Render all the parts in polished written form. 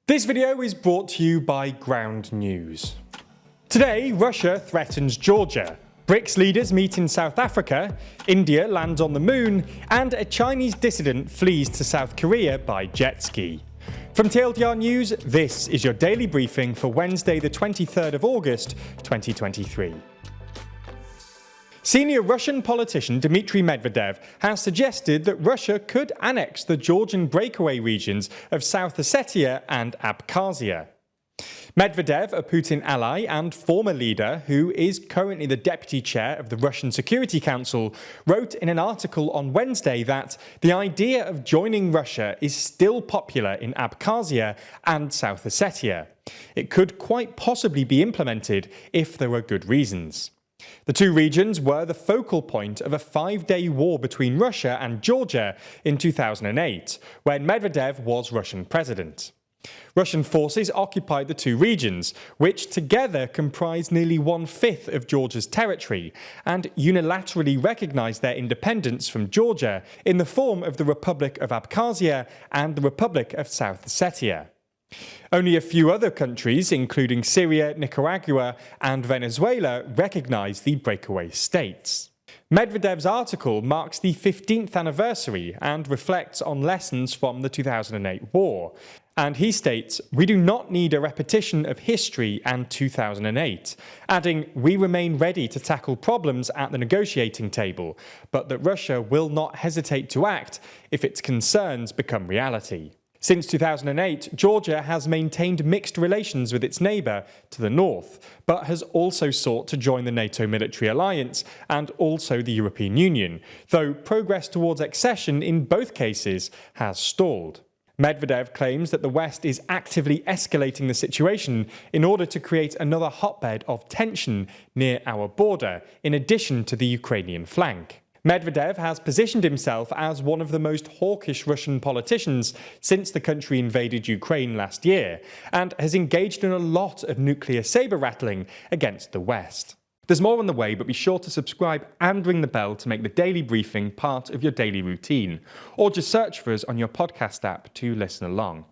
This video is brought to you by Ground News. Today, Russia threatens Georgia, BRICS leaders meet in South Africa, India lands on the moon, and a Chinese dissident flees to South Korea by Jetski. From TLDR News, this is your daily briefing for Wednesday the 23rd of August 2023. Senior Russian politician Dmitry Medvedev has suggested that Russia could annex the Georgian breakaway regions of South Ossetia and Abkhazia. Medvedev, a Putin ally and former leader who is currently the deputy chair of the Russian Security Council, wrote in an article on Wednesday that the idea of joining Russia is still popular in Abkhazia and South Ossetia. It could quite possibly be implemented if there were good reasons. The two regions were the focal point of a 5-day war between Russia and Georgia in 2008, when Medvedev was Russian president. Russian forces occupied the two regions, which together comprise nearly 1/5 of Georgia's territory, and unilaterally recognized their independence from Georgia in the form of the Republic of Abkhazia and the Republic of South Ossetia. Only a few other countries, including Syria, Nicaragua, and Venezuela, recognize the breakaway states. Medvedev's article marks the 15th anniversary and reflects on lessons from the 2008 war. And he states, "We do not need a repetition of history and 2008, adding, we remain ready to tackle problems at the negotiating table, but that Russia will not hesitate to act if its concerns become reality." Since 2008, Georgia has maintained mixed relations with its neighbour to the north, but has also sought to join the NATO military alliance and also the European Union, though progress towards accession in both cases has stalled. Medvedev claims that the West is actively escalating the situation in order to create another hotbed of tension near our border, in addition to the Ukrainian flank. Medvedev has positioned himself as one of the most hawkish Russian politicians since the country invaded Ukraine last year, and has engaged in a lot of nuclear saber-rattling against the West. There's more on the way, but be sure to subscribe and ring the bell to make the daily briefing part of your daily routine, or just search for us on your podcast app to listen along.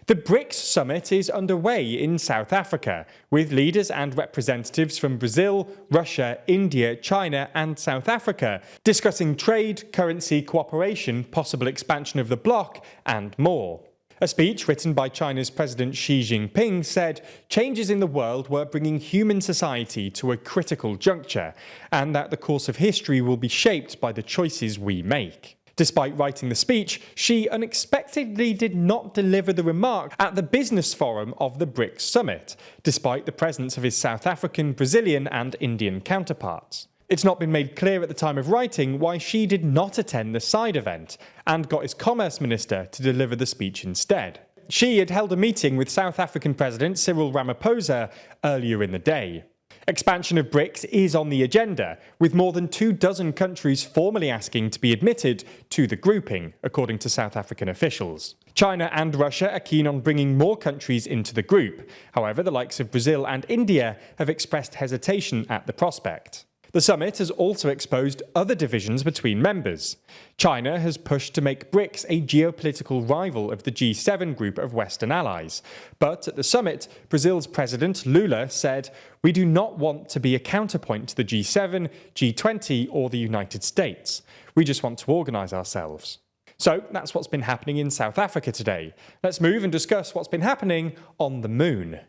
The BRICS Summit is underway in South Africa, with leaders and representatives from Brazil, Russia, India, China and South Africa discussing trade, currency cooperation, possible expansion of the bloc and more. A speech written by China's President Xi Jinping said changes in the world were bringing human society to a critical juncture, and that the course of history will be shaped by the choices we make. Despite writing the speech, Xi unexpectedly did not deliver the remark at the business forum of the BRICS Summit, despite the presence of his South African, Brazilian and Indian counterparts. It's not been made clear at the time of writing why Xi did not attend the side event, and got his Commerce Minister to deliver the speech instead. Xi had held a meeting with South African President Cyril Ramaphosa earlier in the day. Expansion of BRICS is on the agenda, with more than 24 countries formally asking to be admitted to the grouping, according to South African officials. China and Russia are keen on bringing more countries into the group. However, the likes of Brazil and India have expressed hesitation at the prospect. The summit has also exposed other divisions between members. China has pushed to make BRICS a geopolitical rival of the G7 group of Western allies. But at the summit, Brazil's President Lula said, "We do not want to be a counterpoint to the G7, G20 or the United States. We just want to organise ourselves." So that's what's been happening in South Africa today. Let's move and discuss what's been happening on the moon.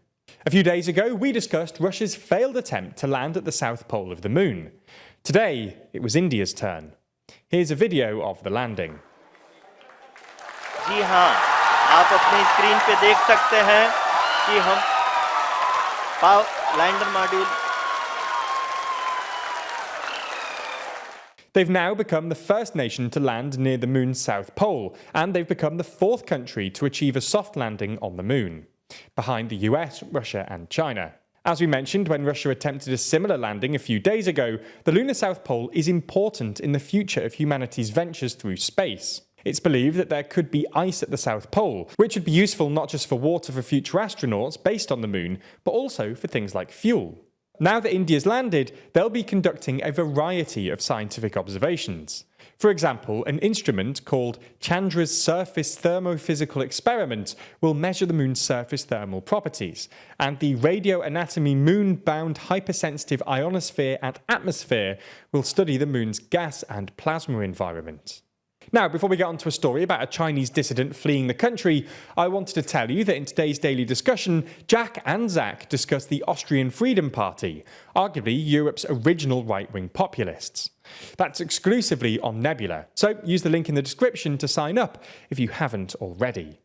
A few days ago, we discussed Russia's failed attempt to land at the South Pole of the moon. Today, it was India's turn. Here's a video of the landing. जी हाँ, आप अपनी screen पे देख सकते हैं कि हम lander module. They've now become the first nation to land near the moon's south pole, and they've become the 4th country to achieve a soft landing on the moon, behind the US, Russia and China. As we mentioned when Russia attempted a similar landing a few days ago, the lunar South Pole is important in the future of humanity's ventures through space. It's believed that there could be ice at the South Pole, which would be useful not just for water for future astronauts based on the moon, but also for things like fuel. Now that India's landed, they'll be conducting a variety of scientific observations. For example, an instrument called Chandra's Surface Thermophysical Experiment will measure the moon's surface thermal properties, and the radioanatomy moon-bound hypersensitive ionosphere and atmosphere will study the moon's gas and plasma environment. Now, before we get on to a story about a Chinese dissident fleeing the country, I wanted to tell you that in today's daily discussion, Jack and Zach discuss the Austrian Freedom Party, arguably Europe's original right-wing populists. That's exclusively on Nebula, so use the link in the description to sign up if you haven't already.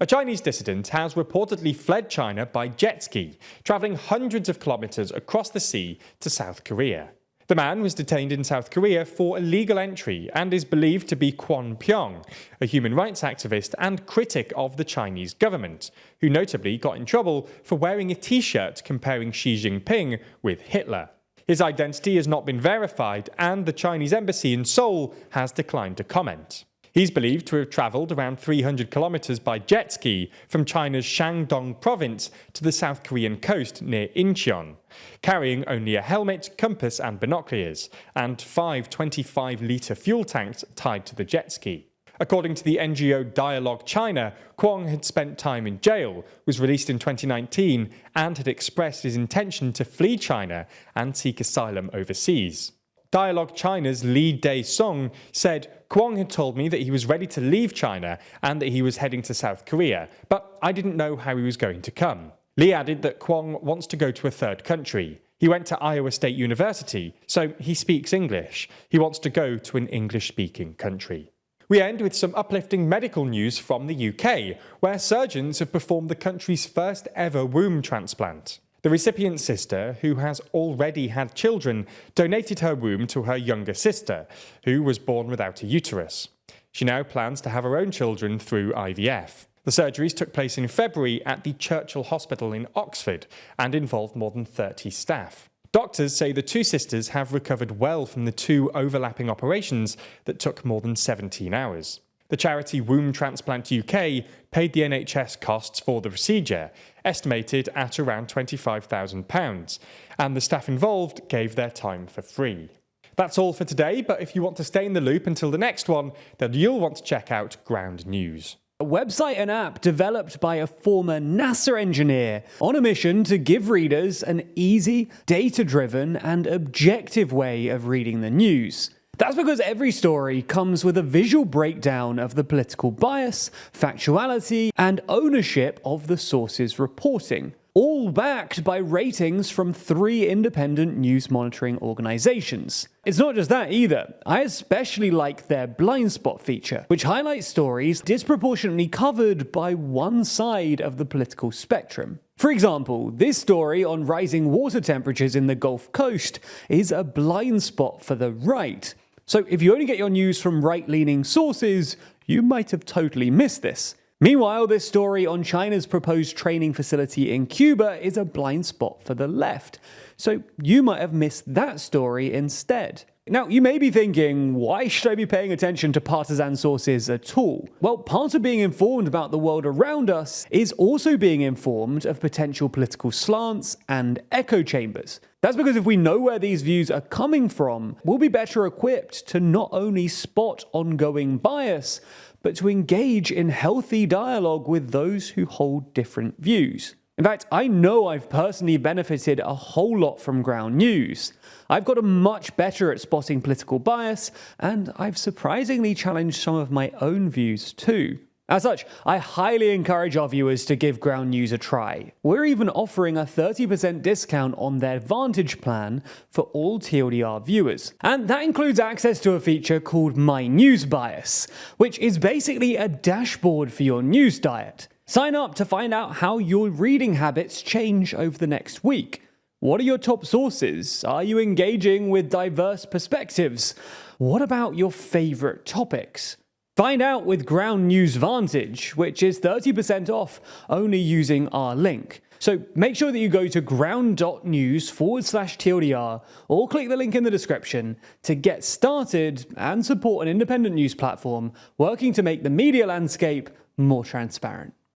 A Chinese dissident has reportedly fled China by jet ski, travelling hundreds of kilometres across the sea to South Korea. The man was detained in South Korea for illegal entry and is believed to be Kwon Pyong, a human rights activist and critic of the Chinese government, who notably got in trouble for wearing a t-shirt comparing Xi Jinping with Hitler. His identity has not been verified, and the Chinese embassy in Seoul has declined to comment. He's believed to have travelled around 300 kilometres by jet ski from China's Shandong province to the South Korean coast near Incheon, carrying only a helmet, compass and binoculars, and 5 25-litre fuel tanks tied to the jet ski. According to the NGO Dialogue China, Kwon had spent time in jail, was released in 2019, and had expressed his intention to flee China and seek asylum overseas. Dialogue China's Li Dae-sung said, "Kwon had told me that he was ready to leave China and that he was heading to South Korea, but I didn't know how he was going to come." Li added that Kwon wants to go to a third country. He went to Iowa State University, so he speaks English. He wants to go to an English-speaking country. We end with some uplifting medical news from the UK, where surgeons have performed the country's first ever womb transplant. The recipient's sister, who has already had children, donated her womb to her younger sister, who was born without a uterus. She now plans to have her own children through IVF. The surgeries took place in February at the Churchill Hospital in Oxford and involved more than 30 staff. Doctors say the two sisters have recovered well from the two overlapping operations that took more than 17 hours. The charity Womb Transplant UK paid the NHS costs for the procedure, estimated at around £25,000, and the staff involved gave their time for free. That's all for today, but if you want to stay in the loop until the next one, then you'll want to check out Ground News. A website and app developed by a former NASA engineer on a mission to give readers an easy, data-driven, and objective way of reading the news. That's because every story comes with a visual breakdown of the political bias, factuality, and ownership of the source's reporting, all backed by ratings from 3 independent news monitoring organizations. It's not just that either. I especially like their blind spot feature, which highlights stories disproportionately covered by one side of the political spectrum. For example, this story on rising water temperatures in the Gulf Coast is a blind spot for the right. So if you only get your news from right-leaning sources, you might have totally missed this. Meanwhile, this story on China's proposed training facility in Cuba is a blind spot for the left. So you might have missed that story instead. Now, you may be thinking, why should I be paying attention to partisan sources at all? Well, part of being informed about the world around us is also being informed of potential political slants and echo chambers. That's because if we know where these views are coming from, we'll be better equipped to not only spot ongoing bias, but to engage in healthy dialogue with those who hold different views. In fact, I know I've personally benefited a whole lot from Ground News. I've gotten much better at spotting political bias, and I've surprisingly challenged some of my own views too. As such, I highly encourage our viewers to give Ground News a try. We're even offering a 30% discount on their Vantage plan for all TLDR viewers. And that includes access to a feature called My News Bias, which is basically a dashboard for your news diet. Sign up to find out how your reading habits change over the next week. What are your top sources? Are you engaging with diverse perspectives? What about your favorite topics? Find out with Ground News Vantage, which is 30% off only using our link. So make sure that you go to ground.news/TLDR or click the link in the description to get started and support an independent news platform working to make the media landscape more transparent.